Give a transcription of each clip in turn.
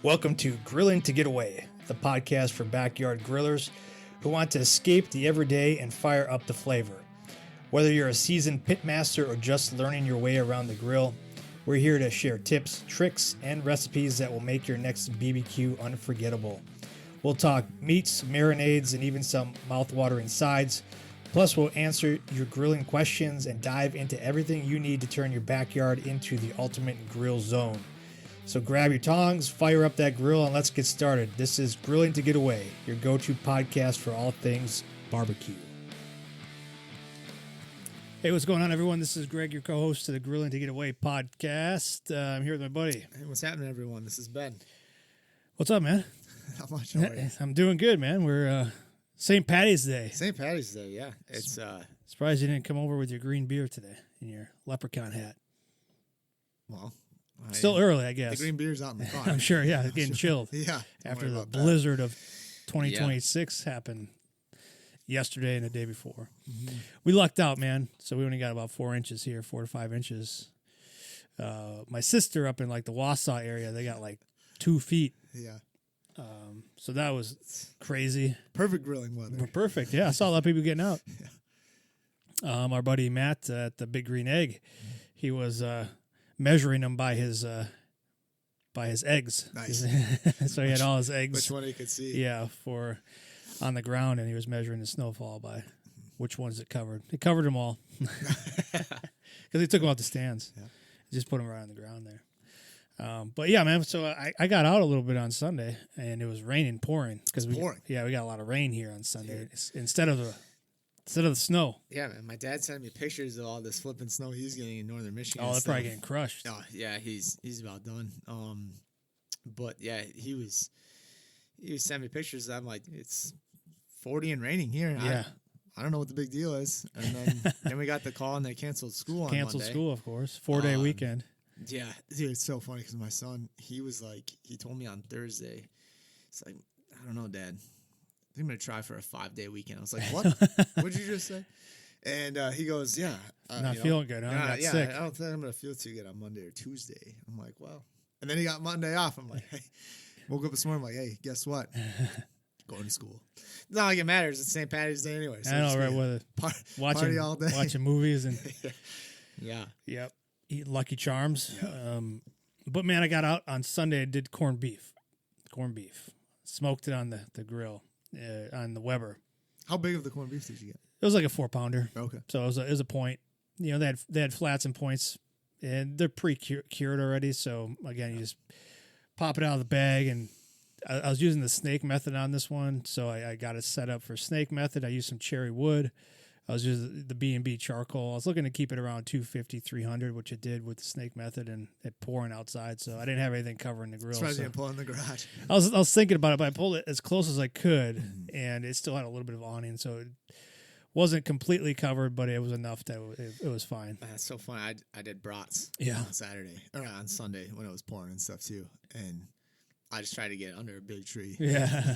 Welcome to Grilling to Get Away, the podcast for backyard grillers who want to escape the everyday and fire up the flavor. Whether you're a seasoned pitmaster or just learning your way around the grill, we're here to share tips, tricks, and recipes that will make your next BBQ unforgettable. We'll talk meats, marinades, and even some mouth-watering sides. Plus, we'll answer your grilling questions and dive into everything you need to turn your backyard into the ultimate grill zone. So grab your tongs, fire up that grill, and let's get started. This is Grilling to Get Away, your go-to podcast for all things barbecue. Hey, what's going on, everyone? This is Greg, your co-host to the Grilling to Get Away podcast. I'm here with my buddy. Hey, what's happening, everyone? This is Ben. What's up, man? Not much. How are you? I'm doing good, man. We're St. Patty's Day. St. Patty's Day, yeah. It's Surprised you didn't come over with your green beer today and your leprechaun hat. well, Still early, I guess. The green beer's out in the car. I'm sure, yeah, it's getting chilled. Yeah. After the blizzard of 2026 happened yesterday and the day before. Mm-hmm. We lucked out, man. So we only got about 4 inches here, 4 to 5 inches. My sister up in like the Wausau area, they got like 2 feet. Yeah. So that was crazy. Perfect grilling weather. Perfect. Yeah, I saw a lot of people getting out. Yeah. Our buddy Matt at the Big Green Egg, he was measuring them by his eggs. Nice. So he had all his eggs. Which one he could see? Yeah, for on the ground, and he was measuring the snowfall by which ones it covered. It covered them all because he took them out the stands. Yeah. Just put them right on the ground there. But yeah, man. So I got out a little bit on Sunday, and it was raining, pouring. Pouring. We got a lot of rain here on Sunday instead of the snow. Yeah, man. My dad sent me pictures of all this flipping snow he's getting in northern Michigan. Oh, they're probably getting crushed. Oh, yeah. He's about done. But yeah, he was sending me pictures. I'm like, it's 40 and raining here. Yeah. I don't know what the big deal is. And then we got the call and they canceled school on Canceled Monday. school, of course. 4-day weekend. Yeah, dude, it's so funny because my son, he told me on Thursday, it's like, I don't know, Dad, I think I'm going to try for a 5-day weekend. I was like, what? What'd you just say? And he goes, yeah. Not feeling good, huh? Got sick. I don't think I'm going to feel too good on Monday or Tuesday. I'm like, well. And then he got Monday off. I'm like, hey. Woke up this morning, I'm like, hey, guess what? Going to school. It's not like it matters. It's St. Patty's Day anyway. So I know, right? With party all day. Watching movies and yeah. Yep. Eat Lucky Charms. Yeah. But man, I got out on Sunday. I did corned beef. Smoked it on the grill on the Weber. How big of the corned beef did you get? It was like a 4-pounder. Okay. So it was a point. You know, they had flats and points, and they're pre-cured already. So again, you just pop it out of the bag, and I was using the snake method on this one, so I got it set up for snake method. I used some cherry wood. I was using the B&B charcoal. I was looking to keep it around 250, 300, which it did with the snake method and it pouring outside. So I didn't have anything covering the grill. That's why I didn't pull in the garage. I was thinking about it, but I pulled it as close as I could, and it still had a little bit of awning, so it wasn't completely covered, but it was enough that it was fine. That's so funny. I did brats on Saturday or on Sunday when it was pouring and stuff too, and I just tried to get under a big tree. Yeah,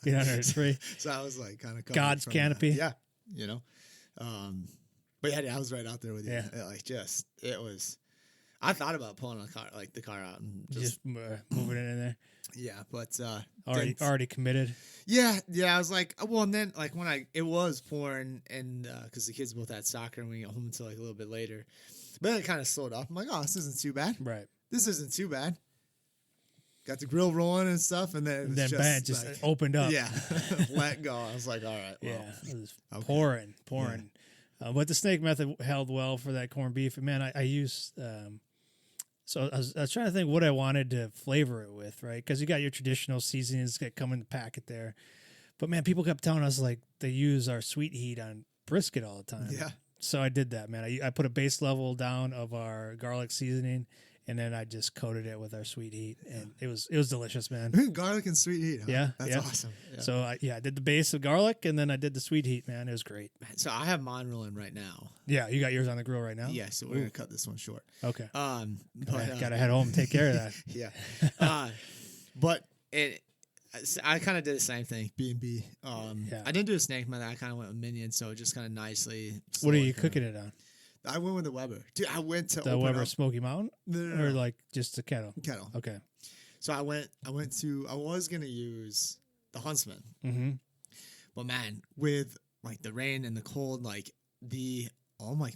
get under a tree. So I was like kind of God's canopy. Yeah, you know. But yeah, I was right out there with you. Yeah. It was. I thought about pulling the car out and just moving it in there. Yeah, but already committed. Yeah. I was like, well, and then like when it was pouring, and because the kids both had soccer, and we got home until like a little bit later, but then it kind of slowed up. I'm like, oh, this isn't too bad. Right. This isn't too bad. Got the grill rolling and stuff, and then it just opened up. Yeah, let go. I was like, all right. Well, yeah, it was pouring. Yeah. But the snake method held well for that corned beef. And man, I used. So I was trying to think what I wanted to flavor it with, right? Because you got your traditional seasonings that come in the packet there, but man, people kept telling us like they use our sweet heat on brisket all the time. Yeah. So I did that, man. I put a base level down of our garlic seasoning. And then I just coated it with our sweet heat, and it was delicious, man. Garlic and sweet heat. Huh? Yeah, that's awesome. Yeah. So I did the base of garlic, and then I did the sweet heat, man. It was great. So I have mine rolling right now. Yeah, you got yours on the grill right now. Yeah, so we're gonna cut this one short. Okay. But gotta head home and take care of that. Yeah. But I kind of did the same thing. B&B. I didn't do a snake method. I kind of went with minion, so just kind of nicely. What are you cooking it on? I went with the Weber. Dude, I went to the Weber Smoky Mountain? No. Or like just the kettle? Kettle. Okay. So I was going to use the Huntsman. Mm-hmm. But man, with like the rain and the cold, like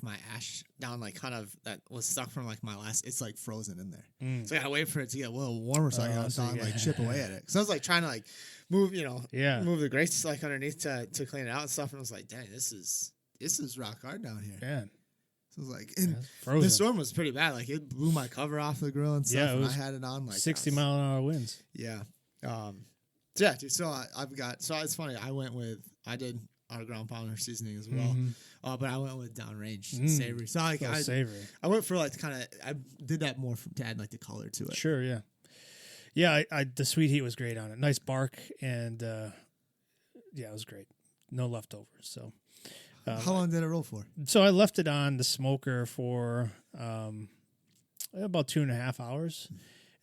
my ash down, like kind of that was stuck from like my last, it's like frozen in there. So I gotta wait for it to get a little warmer so I can like chip away at it. So I was like trying to like move, move the grates like underneath to clean it out and stuff. And I was like, dang, this is rock hard down here. Yeah. So it was like, and the storm was pretty bad. Like it blew my cover off the grill and stuff. Yeah, and I had it on like 60-mile-an-hour winds. Yeah. So yeah, dude. So it's funny. I did our ground pounder seasoning as well. Mm-hmm. But I went with downrange savory. So like savory. I went for like I did that more to add like the color to it. Sure, yeah. Yeah, the sweet heat was great on it. Nice bark and it was great. No leftovers. So how long did it roll for? So I left it on the smoker for about 2.5 hours.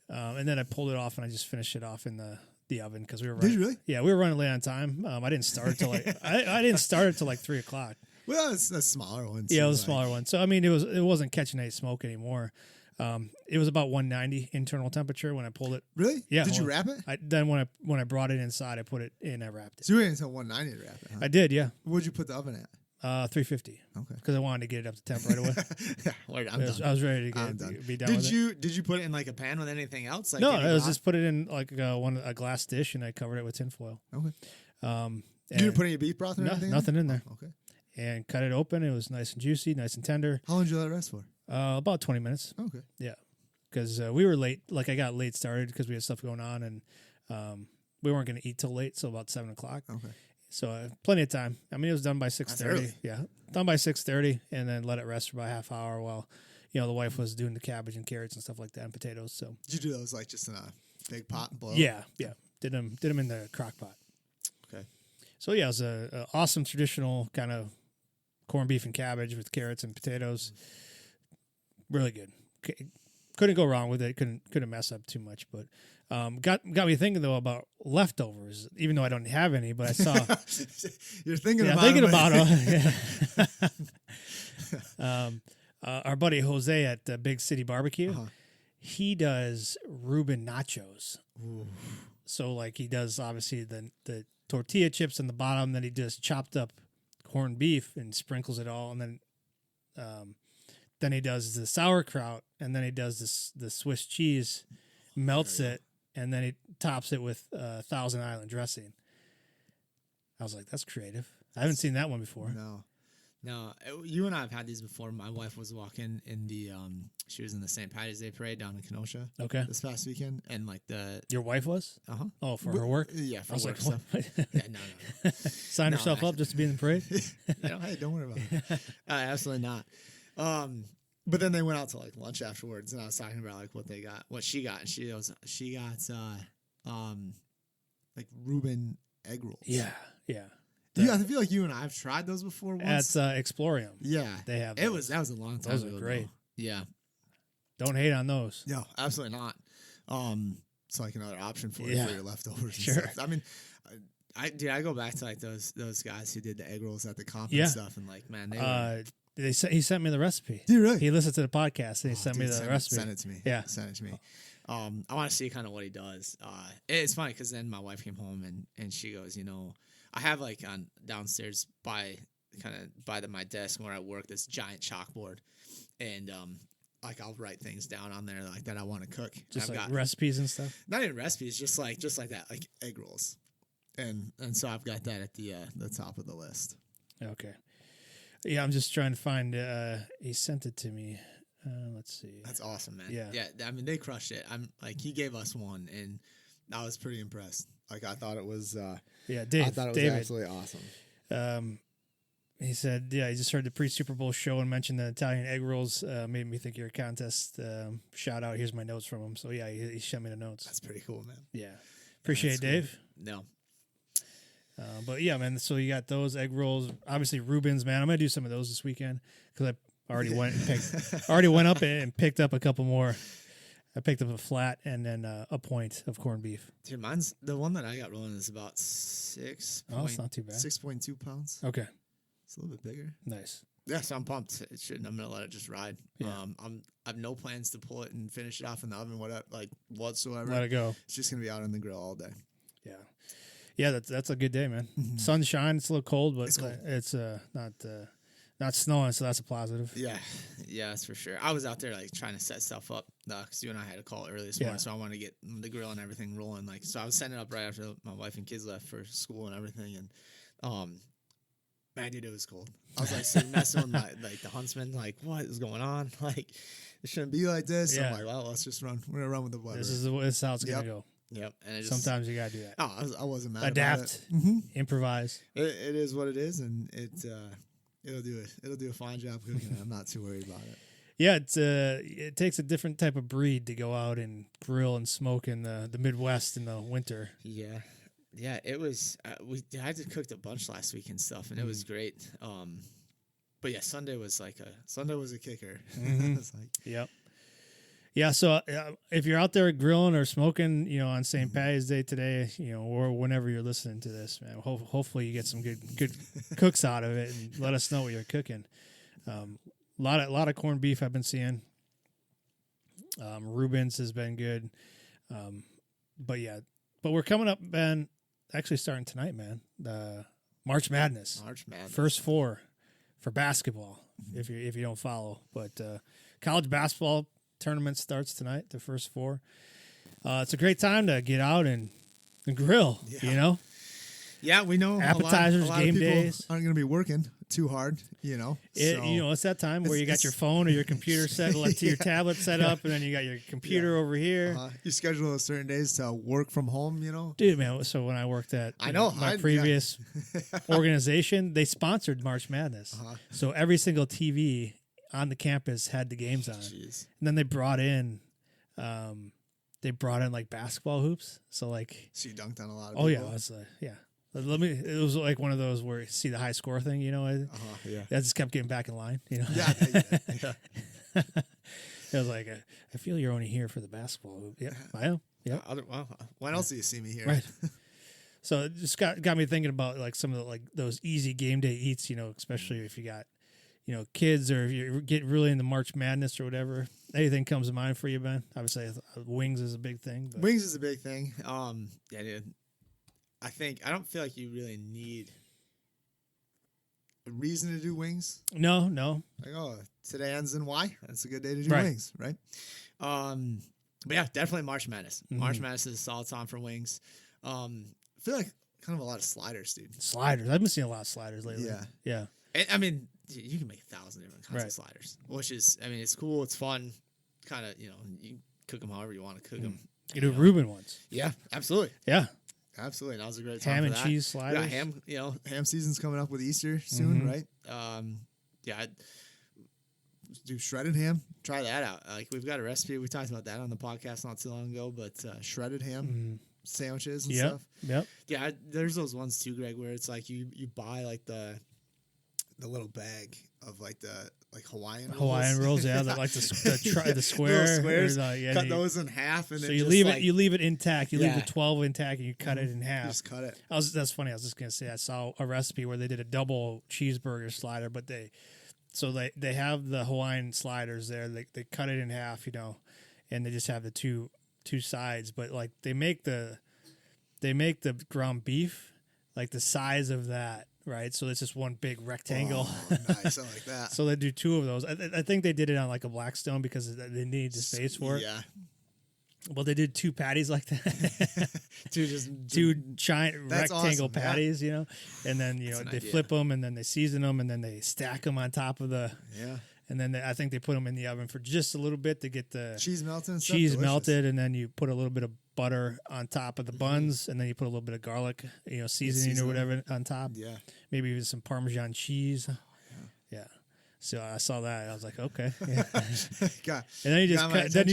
And then I pulled it off and I just finished it off in the oven because we were running. Did you really? Yeah, we were running late on time. I didn't start it till I didn't start it till like 3:00. Well, it's a smaller one. Yeah, it was a smaller one. So I mean, it wasn't catching any smoke anymore. It was about 190 internal temperature when I pulled it. Really? Yeah. Did you wrap it? Then when I brought it inside, I put it in. I wrapped it. So you waited until 190 to wrap it? Huh? I did. Yeah. What'd you put the oven at? 350. Okay. Because I wanted to get it up to temp right away. I'm done. I was ready to be done with it. Did you put it in like a pan with anything else? Like no, I was just put it in like a glass dish and I covered it with tinfoil. Okay. You didn't put any beef broth or anything? Nothing in there. Oh, okay. And cut it open. It was nice and juicy, nice and tender. How long did you let it rest for? About 20 minutes. Okay. Yeah. Because we were late. Like I got late started because we had stuff going on and we weren't going to eat till late, so about 7 o'clock. Okay. So plenty of time. I mean, it was done by 6:30. Yeah, done by 6:30, and then let it rest for about a half hour while, the wife was doing the cabbage and carrots and stuff like that and potatoes. So did you do those like just in a big pot and boil? Yeah. Did them in the crock pot. Okay. So yeah, it was a awesome traditional kind of corned beef and cabbage with carrots and potatoes. Really good. Couldn't go wrong with it. Couldn't mess up too much, but. Got me thinking though about leftovers, even though I don't have any. But I saw you're thinking about it. Our buddy Jose at Big City Barbecue, he does Rueben nachos. Ooh. So like he does obviously the tortilla chips in the bottom, then he does chopped up corned beef and sprinkles it all, and then he does the sauerkraut, and then he does the Swiss cheese, melts it. And then he tops it with Thousand Island dressing. I was like, that's creative. I haven't seen that one before. No. You and I have had these before. My wife was walking in she was in the St. Patty's Day parade down in Kenosha. Okay. This past weekend. And like Your wife was? Uh-huh. Oh, for her work? Yeah, for work like, stuff. Yeah, no. Sign herself up just to be in the parade? Hey, don't worry about it. Absolutely not. But then they went out to like lunch afterwards, and I was talking about like what she got, and she got like Rueben egg rolls. Yeah. I feel like you and I have tried those before once. At Explorium. Yeah, they have. That was a long time ago. Those are great. Though. Yeah, don't hate on those. No, absolutely not. It's like another option for you for your leftovers. Sure. And stuff. I mean, I go back to like those guys who did the egg rolls at the comp and stuff, and like man, they were. He sent me the recipe. Did you really? He listened to the podcast and he sent me the recipe. Send it to me. Yeah. Send it to me. I want to see kind of what he does. It's funny because then my wife came home and she goes, I have like on downstairs by my desk where I work this giant chalkboard, and like I'll write things down on there like that I want to cook. Just like recipes and stuff. Not even recipes, just like that, like egg rolls, and so I've got that at the top of the list. Okay. Yeah, I'm just trying to find. He sent it to me. Let's see. That's awesome, man. Yeah. I mean, they crushed it. I'm like, he gave us one, and I was pretty impressed. Like, I thought it was. Dave. I thought it was David, absolutely awesome. He said, "Yeah, he just heard the pre-Super Bowl show and mentioned the Italian egg rolls. Made me think your contest. Shout out. Here's my notes from him. So yeah, he sent me the notes. That's pretty cool, man. Yeah, appreciate it, Dave. No. But yeah, man. So you got those egg rolls. Obviously, Ruben's, man. I'm gonna do some of those this weekend because I already went up and picked up a couple more. I picked up a flat and then a point of corned beef. Dude, mine's the one that I got rolling is about 6. Oh, it's not too bad. 6.2 pounds. Okay, It's a little bit bigger. nice. Yeah, so I'm pumped. I'm gonna let it just ride. Yeah. I have no plans to pull it and finish it off in the oven, whatsoever. Let it go. It's just gonna be out on the grill all day. Yeah. Yeah, that's a good day, man. Mm-hmm. Sunshine. It's a little cold, but It's cold. it's not snowing, so that's a positive. Yeah, that's for sure. I was out there like trying to set stuff up because you and I had a call early this morning, so I wanted to get the grill and everything rolling. Like, so I was setting it up right after my wife and kids left for school and everything, and man, dude, it was cold. I was like sitting messing with the huntsman, like, what is going on? Like, it shouldn't be like this. Yeah. I'm like, well, let's just run. We're gonna run with the weather. This is how it's gonna go. Yep. And Sometimes you gotta do that. Oh, I wasn't mad. Adapt, about it. improvise. It is what it is, and it'll do a fine job cooking. I'm not too worried about it. Yeah, it takes a different type of breed to go out and grill and smoke in the Midwest in the winter. Yeah, it was. I had to cook a bunch last week and stuff, and it was great. But yeah, Sunday was a kicker. Mm-hmm. It's like, yep. Yeah, so if you're out there grilling or smoking, on St. Patty's Day today, or whenever you're listening to this, man, hopefully you get some good cooks out of it, and let us know what you're cooking. A lot of corned beef I've been seeing. Ruben's has been good, but we're coming up, man. Actually, starting tonight, man. The March Madness. First four for basketball. If you don't follow, but college basketball tournament starts tonight, the first four. It's a great time to get out and grill, Yeah, we know appetizers, a lot game of people days. aren't going to be working too hard, It's that time where you got your phone or your computer set to your tablet set up, and then you got your computer over here. You schedule certain days to work from home, Dude, man, so when I worked at my previous organization, they sponsored March Madness. So every single TV on the campus had the games on. Jeez. And then they brought in like basketball hoops. So you dunked on a lot of people. Oh yeah, I was it was like one of those where you see the high score thing, Yeah. I just kept getting back in line, Yeah. It was like, I feel you're only here for the basketball hoop. Yeah, I am. Yeah. When else do you see me here? Right. So it just got me thinking about like some of the those easy game day eats, especially if you got kids, or if you get really into March Madness or whatever. Anything comes to mind for you, Ben? Obviously, wings is a big thing. But. Wings is a big thing. Yeah, dude. I don't feel like you really need a reason to do wings. No. Like, today ends in Y. That's a good day to do right. wings, right? But yeah, definitely March Madness. Mm-hmm. March Madness is a solid time for wings. I feel like kind of a lot of sliders, dude. Sliders. I've been seeing a lot of sliders lately. Yeah. I mean, you can make 1,000 different kinds of sliders, which is, it's cool. It's fun. Kind of, you cook them however you want to cook them. You do Rueben ones. Yeah, absolutely. Yeah. Absolutely. That was a great time ham for and that. cheese sliders. Yeah, ham season's coming up with Easter soon, right? I'd do shredded ham. Try that out. We've got a recipe. We talked about that on the podcast not too long ago, but shredded ham sandwiches and stuff. Yep. Yeah, there's those ones too, Greg, where it's like you buy like the little bag of the Hawaiian rolls, yeah, the square little squares. Cut those in half, and so then you leave it intact. You leave the 12 intact, and you cut it in half. You just cut it. That's funny. I was just gonna say I saw a recipe where they did a double cheeseburger slider, but they have the Hawaiian sliders there. They cut it in half, and they just have the two sides. But they make the ground beef like the size of that. Right, so it's just one big rectangle. Oh, nice, I like that. So they do two of those. I think they did it on a Blackstone because they needed the space for it. Yeah. Well, they did two patties like that. two giant rectangle awesome. patties, and then they idea. flip them, and then they season them, and then they stack them on top of the. Yeah. And then I think they put them in the oven for just a little bit to get the cheese melted. Melted, and then you put a little bit of butter on top of the buns, and then you put a little bit of garlic, seasoning or whatever on top. Yeah. Maybe even some Parmesan cheese. Yeah. So I saw that. I was like, okay. Yeah. And then you just cut. Then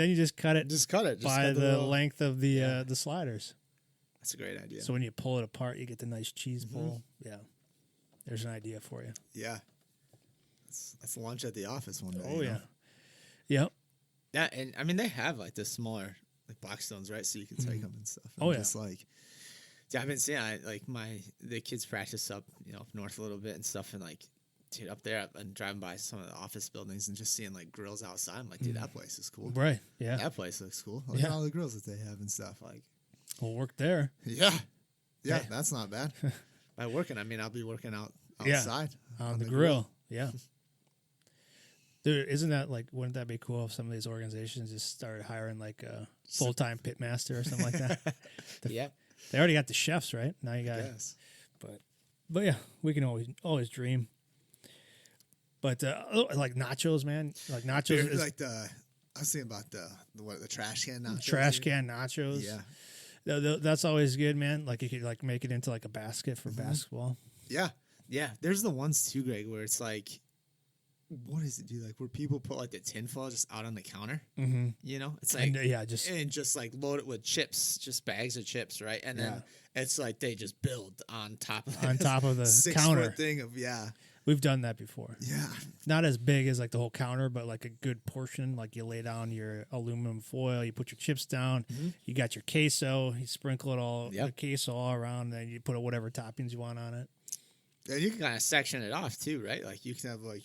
you just cut it. Just cut it by the length of the sliders. That's a great idea. So when you pull it apart, you get the nice cheese pull. Yeah. There's an idea for you. Yeah. That's lunch at the office one day. Oh yeah. Yep. Yeah, and they have the smaller Blackstones, right? So you can take them and stuff. Oh yeah. Just I've been seeing the kids practice up north a little bit and stuff, and dude, up there, I've been driving by some of the office buildings and just seeing like grills outside. I'm like, dude, that place is cool. Right. Yeah. That place looks cool. Look at all the grills that they have and stuff. Like, We'll work there. yeah, Yeah. that's not bad. By working, I mean I'll be working outside on the grill. Yeah. Dude, isn't that like? Wouldn't that be cool if some of these organizations just started hiring like a full-time pit master or something like that? Yeah, they already got the chefs, right? Now you got. Yes. But yeah, we can always dream. But like nachos, man, like nachos is like I was thinking about the trash can nachos. Trash can nachos. Yeah, that's always good, man. Like you could like make it into like a basket for basketball. Yeah. There's the ones too, Greg, where it's like, what does it do? Like where people put like the tinfoil just out on the counter. Mm-hmm. You know, it's like just like load it with chips, just bags of chips, right? And then it's like they just build on top of the 6 counter foot thing of We've done that before. Yeah. Not as big as like the whole counter, but like a good portion. Like you lay down your aluminum foil, you put your chips down, you got your queso, you sprinkle it all, the queso all around, then you put whatever toppings you want on it. And you can kind of section it off too, right? Like you can have like,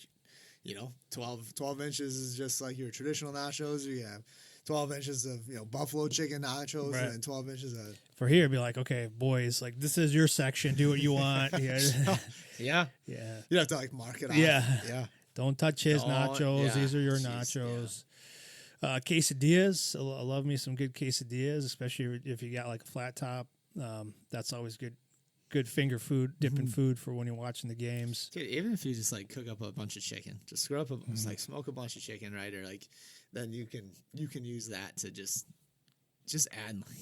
12 inches is just like your traditional nachos. You have 12 inches of, buffalo chicken nachos, right. And then 12 inches of. For here, it'd be like, okay, boys, like this is your section. Do what you want. Yeah. You have to like mark it off. Yeah. Don't touch his nachos. Yeah. These are your nachos. Yeah. Quesadillas. I love me some good quesadillas, especially if you got like a flat top. That's always good. Good finger food, dipping food for when you're watching the games. Dude, even if you just like cook up a bunch of chicken, just screw up like smoke a bunch of chicken, right? Or like, then you can use that to just add like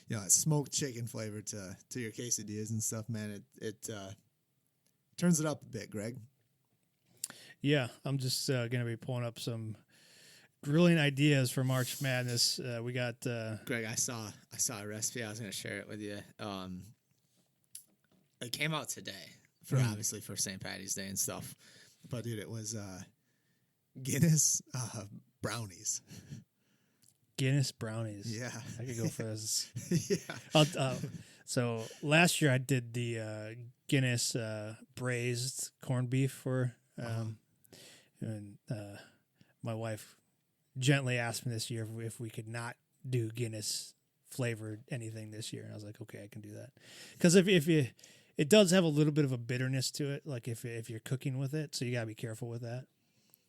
those, smoked chicken flavor to your quesadillas and stuff, man. It turns it up a bit, Greg. Yeah, I'm just gonna be pulling up some grilling ideas for March Madness. We got Greg. I saw a recipe. I was gonna share it with you. It came out today for obviously for St. Patty's Day and stuff, but dude, it was Guinness brownies. Guinness brownies. Yeah, I could go for this. Yeah. So last year I did the Guinness braised corned beef for, and my wife gently asked me this year if we could not do Guinness flavored anything this year, and I was like, okay, I can do that, because if you. It does have a little bit of a bitterness to it, like if you're cooking with it, so you gotta be careful with that.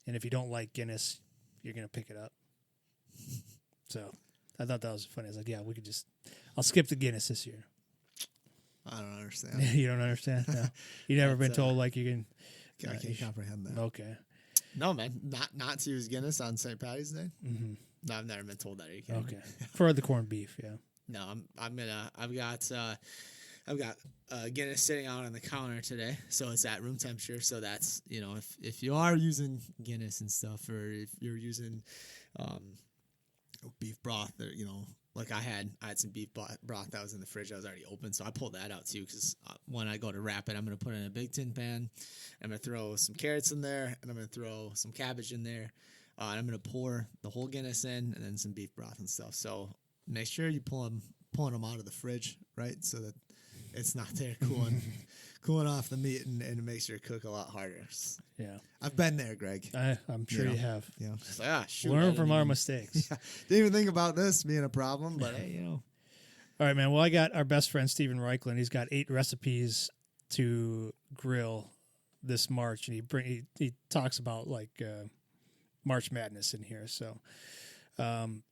And if you don't like Guinness, you're gonna pick it up. So I thought that was funny. I was like, yeah, I'll skip the Guinness this year. I don't understand. You don't understand? No. You never been told like you can. I can't comprehend that. Okay. No, man, not to use Guinness on St. Patty's Day. Mm-hmm. No, I've never been told that. Are you kidding? Okay. For the corned beef, yeah. No, I've got Guinness sitting out on the counter today, so it's at room temperature. So that's if you are using Guinness and stuff, or if you're using beef broth, or like I had some beef broth that was in the fridge that was already open, so I pulled that out too because when I go to wrap it, I'm gonna put it in a big tin pan. I'm gonna throw some carrots in there, and I'm gonna throw some cabbage in there, and I'm gonna pour the whole Guinness in, and then some beef broth and stuff. So make sure you pulling them out of the fridge, right, so that it's not there cooling off the meat, and it makes your cook a lot harder. Yeah. I've been there, Greg. I'm sure you have. Yeah. Shoot, learn from our mistakes. Yeah. Didn't even think about this being a problem, but hey, All right, man. Well, I got our best friend, Steven Reichland. He's got 8 recipes to grill this March, and he talks about like March Madness in here. So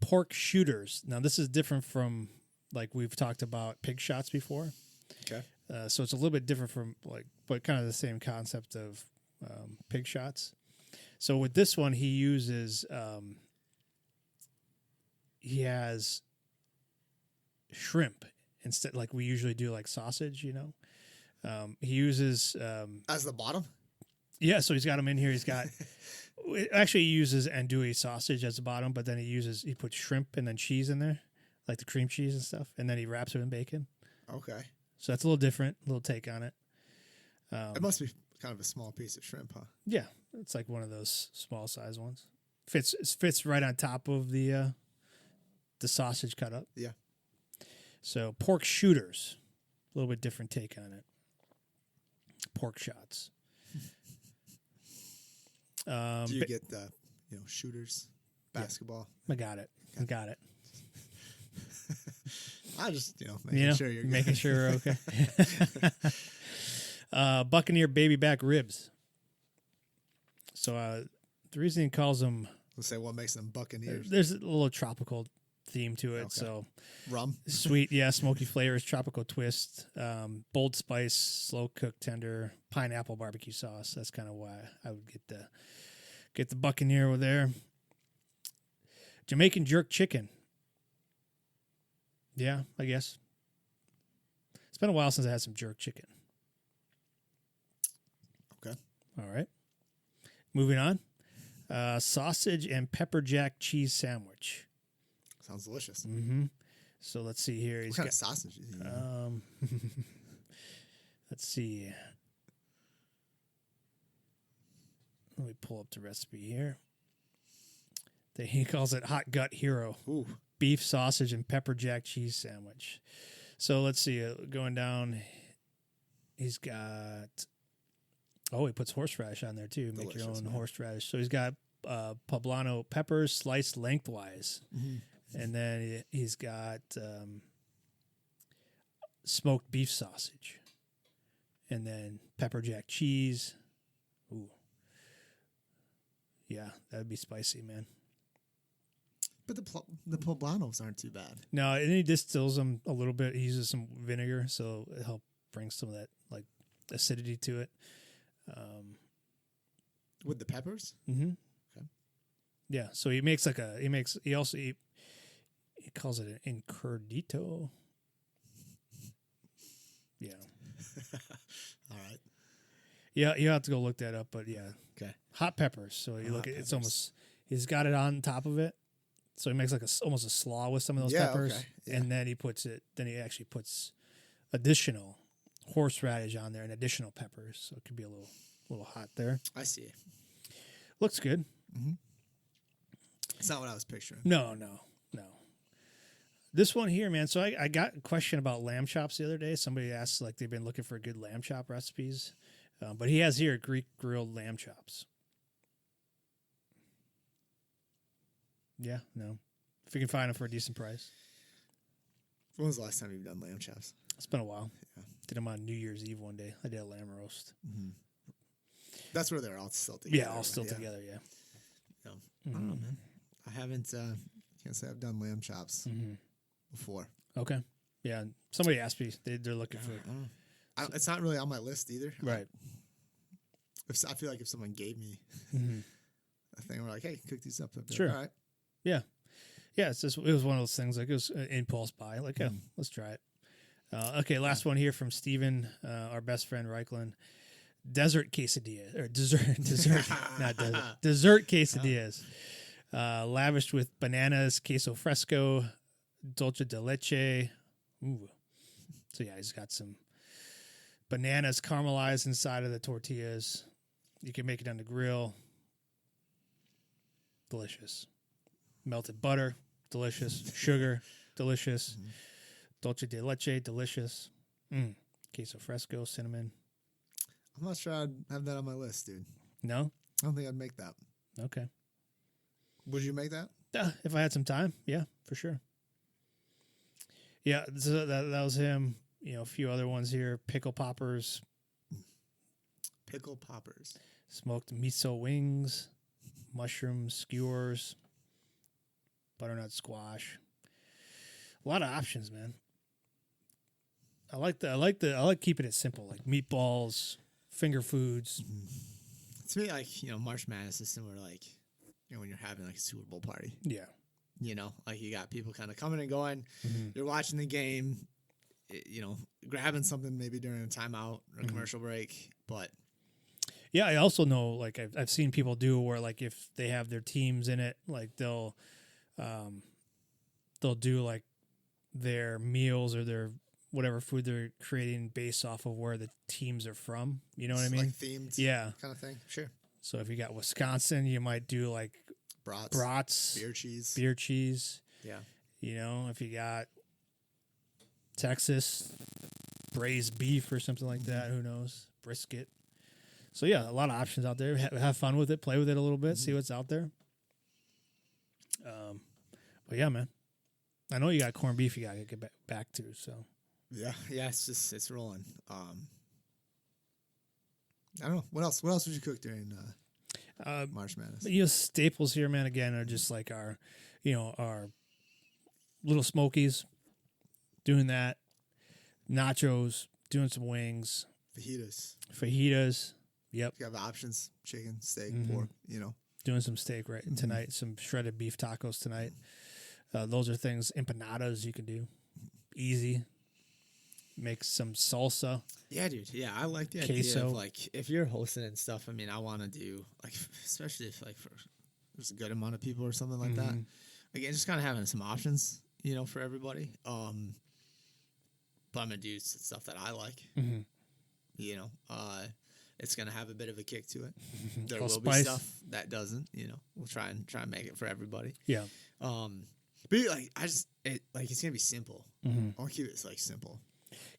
pork shooters. Now, this is different from like we've talked about pig shots before. Okay. So it's a little bit different from but kind of the same concept of pig shots. So with this one, he uses, he has shrimp instead, like we usually do, like sausage. He uses as the bottom. Yeah, so he's got them in here. He's got actually he uses andouille sausage as the bottom, but then he puts shrimp and then cheese in there, like the cream cheese and stuff, and then he wraps it in bacon. Okay. So that's a little different, a little take on it. It must be kind of a small piece of shrimp, huh? Yeah, it's like one of those small size ones. Fits right on top of the sausage cut up. Yeah. So pork shooters, a little bit different take on it. Pork shots. Do you get the shooters basketball? I got it. I got it. I just making sure you're good. Making sure we're okay. Buccaneer baby back ribs. So the reason he calls them, let's say, what makes them Buccaneers? There's a little tropical theme to it. Okay. So rum, sweet, smoky flavors, tropical twist, bold spice, slow cooked tender, pineapple barbecue sauce. That's kind of why I would get the Buccaneer over there. Jamaican jerk chicken. Yeah, I guess. It's been a while since I had some jerk chicken. Okay. All right. Moving on. Sausage and pepper jack cheese sandwich. Sounds delicious. Mm-hmm. So let's see here. What kind of sausage is he? Let's see. Let me pull up the recipe here. He calls it Hot Gut Hero. Ooh. Beef, sausage, and pepper jack cheese sandwich. So let's see. Going down, he's got... Oh, he puts horseradish on there, too. Make your own horseradish. So he's got poblano peppers sliced lengthwise. Mm-hmm. And then he's got smoked beef sausage. And then pepper jack cheese. Ooh. Yeah, that would be spicy, man. But the poblanos aren't too bad. No, and he distills them a little bit. He uses some vinegar, so it helps bring some of that like acidity to it. With the peppers? Mm-hmm. Okay. Yeah, so he calls it an incurdito. Yeah. All right. Yeah, you have to go look that up, but yeah. Okay. Hot peppers. So you look at it's almost he's got it on top of it. So he makes like almost a slaw with some of those peppers. Okay. Yeah. And then he actually puts additional horseradish on there and additional peppers. So it could be a little hot there. I see. Looks good. Mm-hmm. It's not what I was picturing. No. This one here, man. So I got a question about lamb chops the other day. Somebody asked, like, they've been looking for good lamb chop recipes. But he has here Greek grilled lamb chops. Yeah, no. If you can find them for a decent price. When was the last time you've done lamb chops? It's been a while. Yeah. Did them on New Year's Eve one day. I did a lamb roast. Mm-hmm. That's where they're all still together. Yeah, all still together, yeah. I don't know, man. I haven't, can't say I've done lamb chops before. Okay. Yeah, somebody asked me. They're looking for... It's not really on my list either. Right. I feel like if someone gave me a thing, we're like, hey, cook these up. Sure. All right. Yeah. Yeah, it was one of those things, like it was an impulse buy. Like, let's try it. Okay, last one here from Steven, our best friend, Reichland. Desert quesadilla, or dessert, not desert, dessert quesadillas. Lavished with bananas, queso fresco, dulce de leche. Ooh. So yeah, he's got some bananas caramelized inside of the tortillas. You can make it on the grill. Delicious. Melted butter, delicious. Sugar, delicious. Dulce de leche, delicious. Queso fresco, cinnamon. I'm not sure I'd have that on my list, dude. No? I don't think I'd make that. Okay. Would you make that? If I had some time, yeah, for sure. Yeah, so that was him. You know, a few other ones here. Pickle poppers. Pickle poppers. Smoked miso wings. Mushroom skewers. Butternut squash. A lot of options, man. I like keeping it simple, like meatballs, finger foods. To me, like, March Madness is similar to, like, when you're having like a Super Bowl party. Yeah. Like you got people kind of coming and going. You're watching the game, grabbing something maybe during a timeout or a commercial break. But yeah, I also know, like, I've seen people do where, like, if they have their teams in it, like they'll do like their meals or their whatever food they're creating based off of where the teams are from. You know what I mean? Like themed, kind of thing. Sure. So if you got Wisconsin, you might do like brats, beer cheese. Yeah. If you got Texas, braised beef or something like that, who knows? Brisket. So yeah, a lot of options out there. Have fun with it, play with it a little bit, see what's out there. But yeah, man, I know you got corned beef you got to get back to. So yeah, it's rolling. I don't know what else. What else would you cook during March Madness? Staples here, man. Again, are just like our little smokies. Doing that, nachos, doing some wings, fajitas. Yep, you have options: chicken, steak, pork. Doing some steak tonight. Some shredded beef tacos tonight. Those are things. Empanadas you can do, easy. Make some salsa. Yeah, dude. Yeah, I like the idea of like if you're hosting and stuff. I mean, I want to do like, especially if like for there's a good amount of people or something like that. Again, just kind of having some options, for everybody. But I'm gonna do stuff that I like. It's gonna have a bit of a kick to it. There will be stuff that doesn't. We'll try and make it for everybody. Yeah. But like it's gonna be simple. I'll keep it like simple.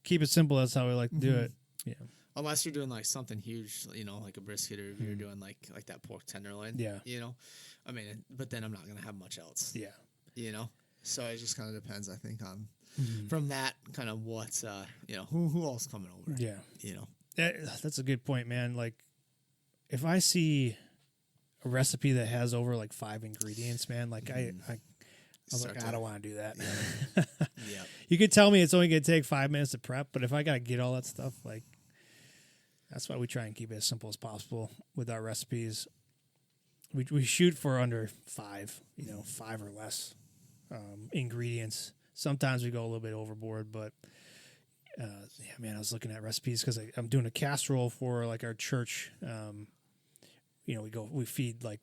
Keep it simple. That's how we like to do it. Yeah. Unless you're doing like something huge, like a brisket, or if you're doing like that pork tenderloin. Yeah. I mean, but then I'm not gonna have much else. Yeah. So it just kind of depends, I think, on from that kind of what's who else coming over. Yeah. That's a good point, man. Like if I see a recipe that has over like 5 ingredients, man, like I was like, I don't want to do that. Yeah. You could tell me it's only going to take 5 minutes to prep, but if I got to get all that stuff, like that's why we try and keep it as simple as possible with our recipes. We shoot for under 5, 5 or less ingredients. Sometimes we go a little bit overboard, but I was looking at recipes because I'm doing a casserole for like our church. We feed like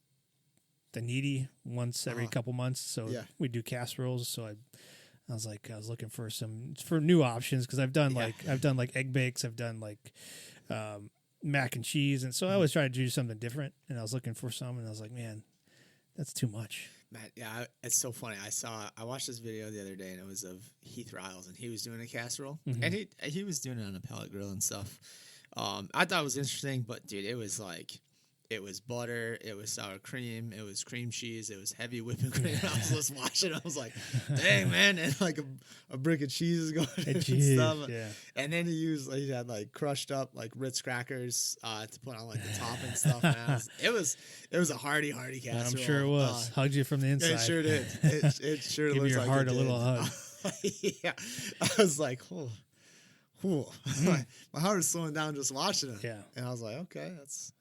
the needy once every couple months, so we do casseroles. So I was looking for new options because I've done like egg bakes, I've done like mac and cheese, and so I always try to do something different. And I was looking for some, and I was like, man, that's too much. Matt, yeah, it's so funny. I watched this video the other day, and it was of Heath Riles, and he was doing a casserole, and he was doing it on a pellet grill and stuff. I thought it was interesting, but dude, it was butter, it was sour cream, it was cream cheese, it was heavy whipping cream. I was just watching, I was like, dang, man, and like a brick of cheese is going and stuff. Yeah. And then he had like crushed up like Ritz crackers to put on like the top and stuff. Man. It was a hearty casserole. I'm sure it was. Hugged you from the inside. It sure did. It sure Give looks your like heart it a did. little hug. Yeah, I was like, my heart is slowing down just watching it. Yeah, and I was like, okay, that's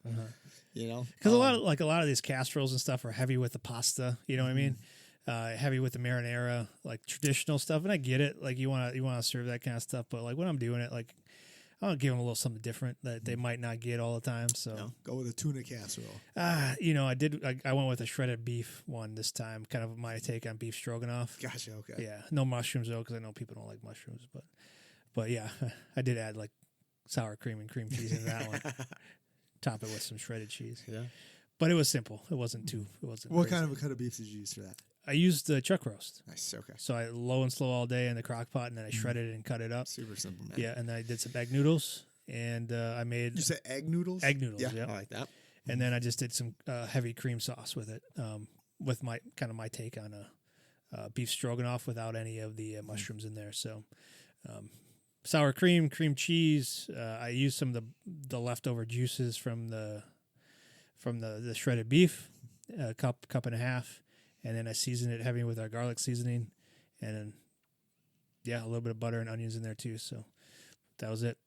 because a lot of these casseroles and stuff are heavy with the pasta. You know what I mean? Heavy with the marinara, like traditional stuff. And I get it. Like you want to serve that kind of stuff, but like when I'm doing it, like I want to give them a little something different that they might not get all the time. So go with a tuna casserole. I went with a shredded beef one this time. Kind of my take on beef stroganoff. Gotcha. Okay. Yeah, no mushrooms though, because I know people don't like mushrooms, But yeah, I did add like sour cream and cream cheese in that one. Top it with some shredded cheese. Yeah. But it was simple. It wasn't What kind of beef did you use for that? I used the chuck roast. Nice. Okay. So I low and slow all day in the crock pot, and then I shredded it and cut it up. Super simple, man. Yeah, and then I did some egg noodles, and I made... You said egg noodles? Egg noodles, yeah. I like that. And then I just did some heavy cream sauce with it, with my take on a beef stroganoff without any of the mushrooms in there. So... sour cream cheese. I used some of the leftover juices from the shredded beef, a cup and a half, and then I seasoned it heavy with our garlic seasoning, and then a little bit of butter and onions in there too. So that was it.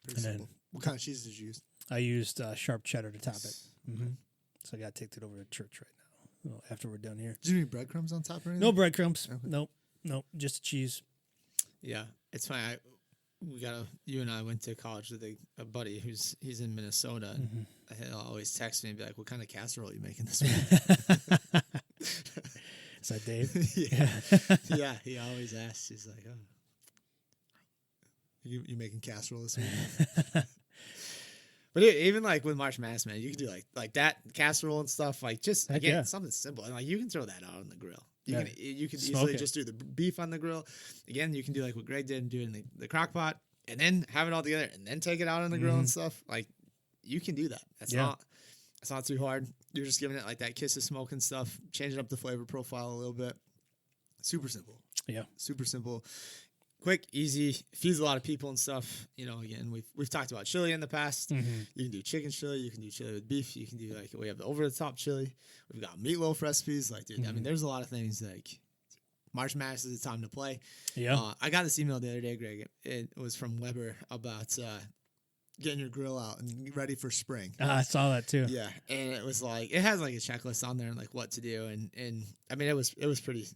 Pretty simple. What kind of cheese did you use? I used sharp cheddar to top it. Mm-hmm. So I got to take it over to church right now after we're done here. Did you need breadcrumbs on top or anything? No breadcrumbs. Okay. Nope. Just cheese. Yeah, it's funny. You and I went to college with a buddy he's in Minnesota. And he'll always text me and be like, "What kind of casserole are you making this week?" Is that Dave? Yeah. He always asks. He's like, "Oh, you making casserole this week?" But even like with March Madness, man, you can do like that casserole and stuff. Like just something simple, and like you can throw that out on the grill. You can easily just do the beef on the grill. Again, you can do like what Greg did and do it in the crock pot, and then have it all together, and then take it out on the grill and stuff. Like you can do that. It's not too hard. You're just giving it like that kiss of smoke and stuff, changing up the flavor profile a little bit. Super simple. Yeah. Super simple. Quick, easy, feeds a lot of people and stuff. You know, again, we've talked about chili in the past. Mm-hmm. You can do chicken chili. You can do chili with beef. You can do we have the over-the-top chili. We've got meatloaf recipes. Like, dude, I mean, there's a lot of things like March Madness is the time to play. Yeah. I got this email the other day, Greg. It was from Weber about getting your grill out and ready for spring. I saw that too. Yeah, and it was like it has like a checklist on there and like what to do, and I mean it was pretty.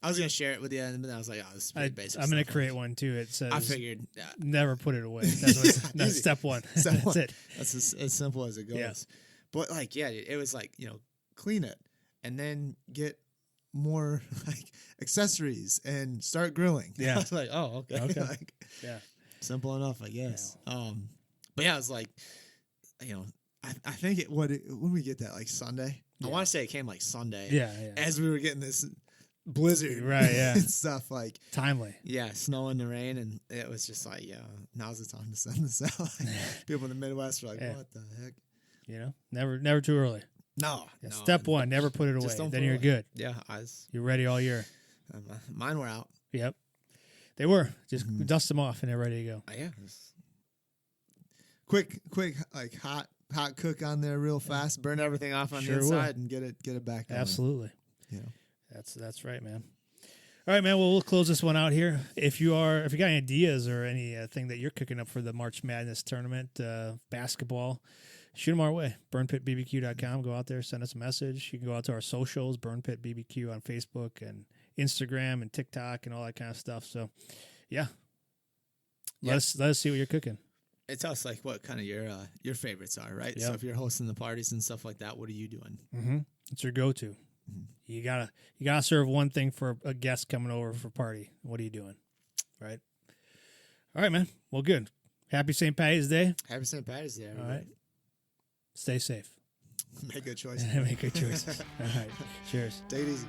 I was gonna share it with you, and then I was like, "Oh, this is pretty basic." I'm gonna create one too. It says, I figured, never put it away. That's that's step one. That's it. That's as simple as it goes. Yeah. But like, yeah, it was like clean it, and then get more like accessories and start grilling. Yeah. I was like, oh, okay. Like, yeah. Simple enough, I guess. Yeah. But yeah, it was like, I think when we get that like Sunday, I want to say it came like Sunday. Yeah. As we were getting this blizzard, right? Yeah, and stuff like timely. Yeah, snow and the rain, and it was just like, now's the time to send this out. Like, people in the Midwest are like, what the heck? Never too early. No. Step one, never put it away. Then you're good. Yeah, you're ready all year. Mine were out. Yep, they were. Just dust them off, and they're ready to go. Yeah. Quick, like hot cook on there real fast. Burn everything off on the inside and get it back going. Absolutely. That's right, man. All right, man. Well, we'll close this one out here. If you got any ideas or anything that you're cooking up for the March Madness tournament, basketball, shoot them our way. BurnPitBBQ.com. Go out there, send us a message. You can go out to our socials, BurnPitBBQ on Facebook and Instagram and TikTok and all that kind of stuff. So, yeah. Let us see what you're cooking. Tell us like what kind of your favorites are, right? Yep. So if you're hosting the parties and stuff like that, what are you doing? Mm-hmm. It's your go-to. Mm-hmm. You gotta serve one thing for a guest coming over for a party. What are you doing? Right? All right, man. Well, good. Happy St. Patty's Day. Happy St. Patty's Day, everybody. All right. Stay safe. Make good choices. Make good choices. All right. Cheers. Take it easy.